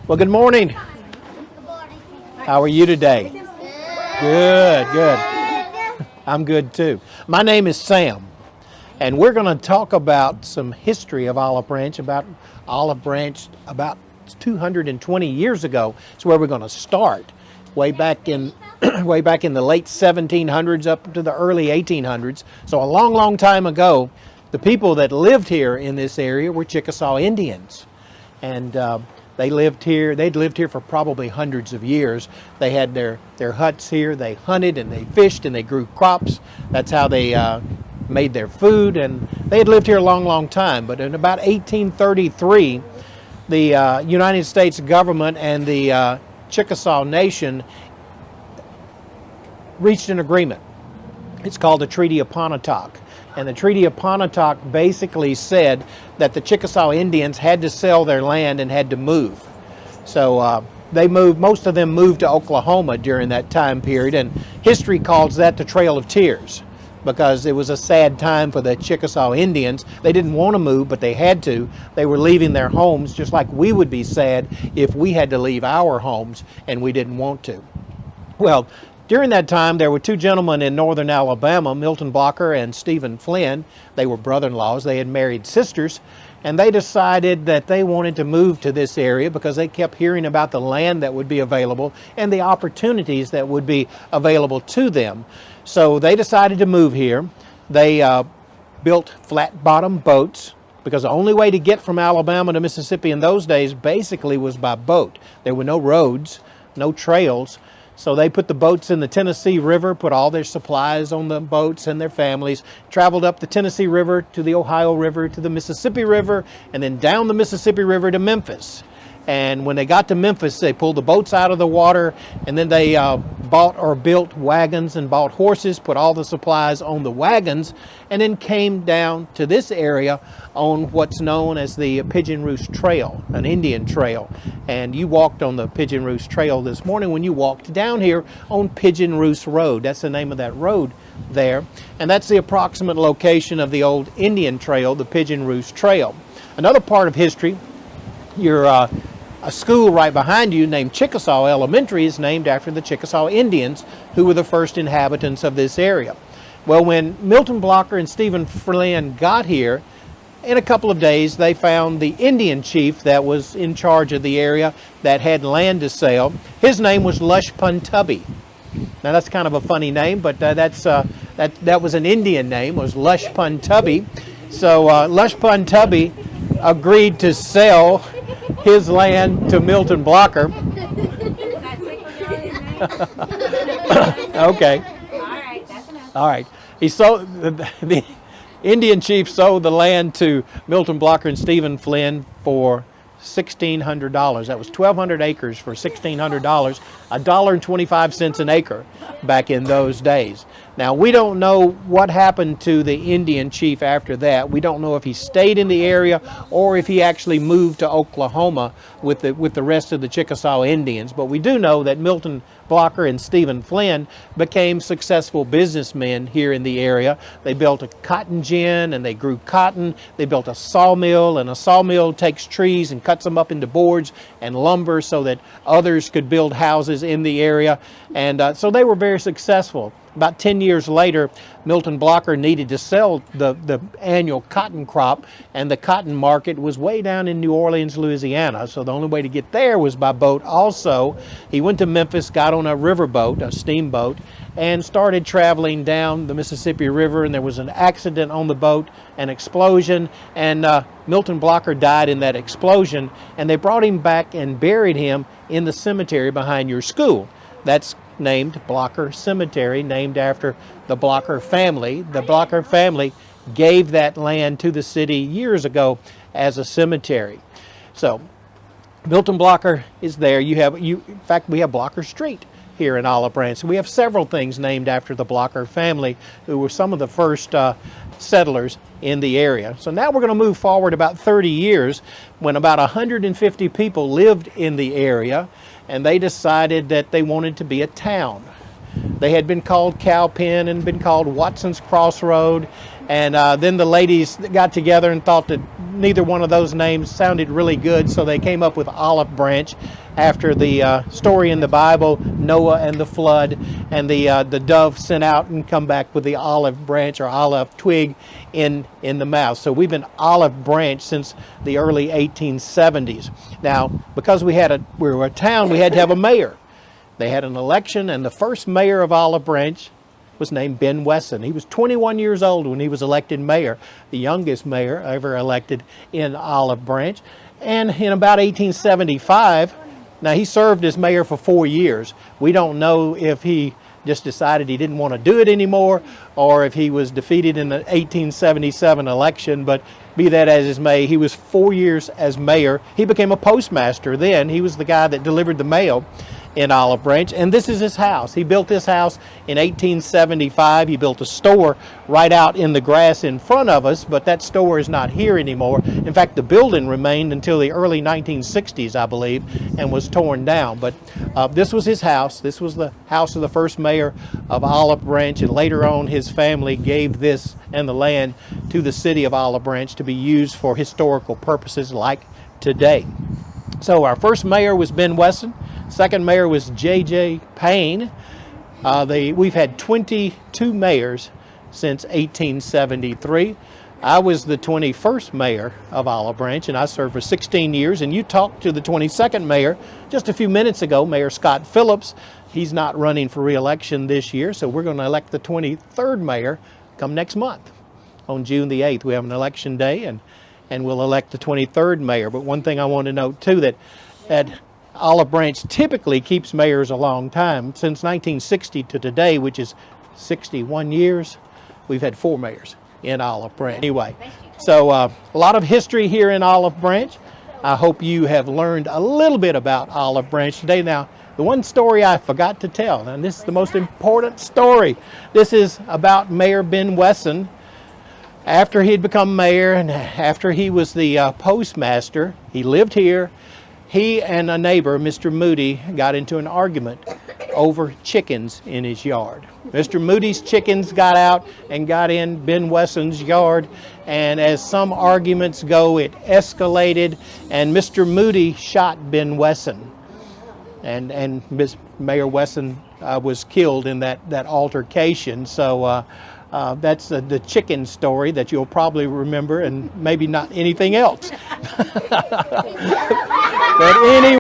Well, good morning. How are you today? Good, good. I'm good too. My name is Sam, and we're going to talk about some history of Olive Branch, about 220 years ago. It's where we're going to start, way back in way back in the late 1700s up to the early 1800s. So a long, long time ago, the people that lived here in this area were Chickasaw Indians, and they lived here. They'd lived here for probably hundreds of years. They had their huts here. They hunted and they fished and they grew crops. That's how they made their food, and they had lived here a long, long time. But in about 1833, the United States government and the Chickasaw Nation reached an agreement. It's called the Treaty of Pontotoc. And the Treaty of Pontotoc basically said that the Chickasaw Indians had to sell their land and had to move. So they moved, most of them moved to Oklahoma during that time period, and history calls that the Trail of Tears, because it was a sad time for the Chickasaw Indians. They didn't want to move, but they had to. They were leaving their homes just like we would be sad if we had to leave our homes and we didn't want to. Well, during that time, there were two gentlemen in northern Alabama, Milton Blocker and Stephen Flynn. They were brother-in-laws. They had married sisters, and they decided that they wanted to move to this area because they kept hearing about the land that would be available and the opportunities that would be available to them. So they decided to move here. They built flat-bottom boats, because the only way to get from Alabama to Mississippi in those days basically was by boat. There were no roads, no trails. So they put the boats in the Tennessee River, put all their supplies on the boats and their families, traveled up the Tennessee River to the Ohio River to the Mississippi River, and then down the Mississippi River to Memphis. And when they got to Memphis, they pulled the boats out of the water, and then they bought or built wagons and bought horses, put all the supplies on the wagons, and then came down to this area on what's known as the Pigeon Roost Trail, an Indian trail. And you walked on the Pigeon Roost Trail this morning when you walked down here on Pigeon Roost Road. That's the name of that road there. And that's the approximate location of the old Indian trail, the Pigeon Roost Trail. Another part of history, a school right behind you named Chickasaw Elementary is named after the Chickasaw Indians, who were the first inhabitants of this area. Well, when Milton Blocker and Stephen Flynn got here, in a couple of days they found the Indian chief that was in charge of the area that had land to sell. His name was Lush Puntubby. Now that's kind of a funny name, but that was an Indian name, was Lush Puntubby. So Lush Puntubby agreed to sell his land to Milton Blocker. Okay. All right. He sold the Indian chief sold the land to Milton Blocker and Stephen Flynn for $1,600. That was 1,200 acres for $1,600, $1.25 an acre back in those days. Now, we don't know what happened to the Indian chief after that. We don't know if he stayed in the area or if he actually moved to Oklahoma with the rest of the Chickasaw Indians. But we do know that Milton Blocker and Stephen Flynn became successful businessmen here in the area. They built a cotton gin and they grew cotton. They built a sawmill, and a sawmill takes trees and cuts them up into boards and lumber so that others could build houses in the area. And so they were very successful. About 10 years later, Milton Blocker needed to sell the annual cotton crop, and the cotton market was way down in New Orleans, Louisiana. So the only way to get there was by boat also. He went to Memphis, got on a riverboat, a steamboat, and started traveling down the Mississippi River, and there was an accident on the boat, an explosion, and Milton Blocker died in that explosion, and they brought him back and buried him in the cemetery behind your school. That's named Blocker Cemetery, named after the Blocker family. The Blocker family gave that land to the city years ago as a cemetery. So Milton Blocker is there. In fact, we have Blocker Street here in Olive Branch. So we have several things named after the Blocker family, who were some of the first settlers in the area. So now we're going to move forward about 30 years when about 150 people lived in the area, and they decided that they wanted to be a town. They had been called Cowpen and been called Watson's Crossroad, And then the ladies got together and thought that neither one of those names sounded really good, so they came up with Olive Branch after the story in the Bible, Noah and the flood, and the dove sent out and come back with the olive branch or olive twig in the mouth. So we've been Olive Branch since the early 1870s. Now, because we were a town, we had to have a mayor. They had an election, and the first mayor of Olive Branch was named Ben Wesson. He was 21 years old when he was elected mayor, the youngest mayor ever elected in Olive Branch. And in about 1875, now he served as mayor for 4 years. We don't know if he just decided he didn't want to do it anymore or if he was defeated in the 1877 election, but be that as it may, he was 4 years as mayor. He became a postmaster then. He was the guy that delivered the mail in Olive Branch, and this is his house. He built this house in 1875. He built a store right out in the grass in front of us, but that store is not here anymore. In fact, the building remained until the early 1960s, I believe, and was torn down. But this was his house. This was the house of the first mayor of Olive Branch, and later on his family gave this and the land to the city of Olive Branch to be used for historical purposes like today. So our first mayor was Ben Wesson. Second mayor was J.J. Payne. We've had 22 mayors since 1873. I was the 21st mayor of Olive Branch, and I served for 16 years. And you talked to the 22nd mayor just a few minutes ago, Mayor Scott Phillips. He's not running for re-election this year, so we're going to elect the 23rd mayor come next month. On June the 8th, we have an election day, and we'll elect the 23rd mayor. But one thing I want to note, too, that Olive Branch typically keeps mayors a long time. Since 1960 to today, which is 61 years, we've had 4 mayors in Olive Branch. Anyway, so a lot of history here in Olive Branch. I hope you have learned a little bit about Olive Branch today. Now, the one story I forgot to tell, and this is the most important story. This is about Mayor Ben Wesson. After he'd become mayor and after he was the postmaster, he lived here. He and a neighbor, Mr. Moody, got into an argument over chickens in his yard. Mr. Moody's chickens got out and got in Ben Wesson's yard, and as some arguments go, it escalated, and Mr. Moody shot Ben Wesson. And Mayor Wesson was killed in that altercation. So that's the chicken story that you'll probably remember, and maybe not anything else. But anyway.